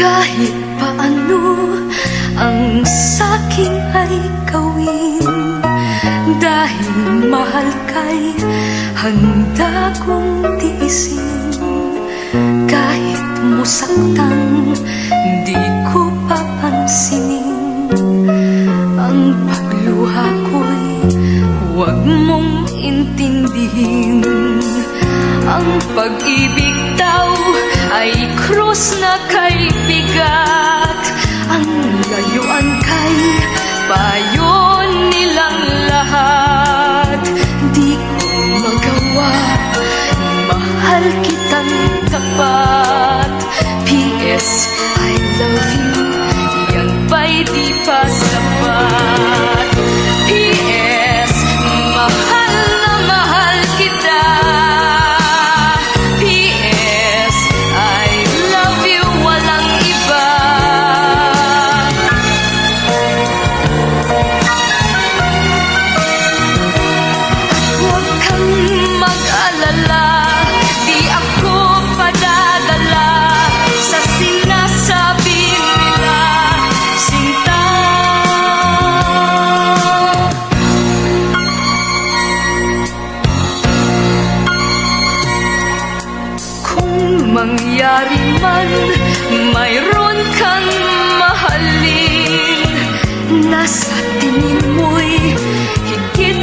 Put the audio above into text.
Kahit paano ang sa'kin ay gawin, dahil mahal ka'y handa kong tiisin. Kahit musaktan, di ko papansinin ang pagluha ko'y huwag mong intindihin. Ang pag-ibig daw ay krus na kay bigat, ang layuan kay payo nilang lahat. Di ko magawa, mahal kitang tapat. P.S. I love you, yan ba'y di pa sapat? P.S. mahal na mahal kita. P.S. I love you, walang iba. Huwag kang mag-alala, di ako padadala sa sinasabi nila, sinta. Kung mangyari man, mayroon kang mahalin, nasa tingin mo'y higit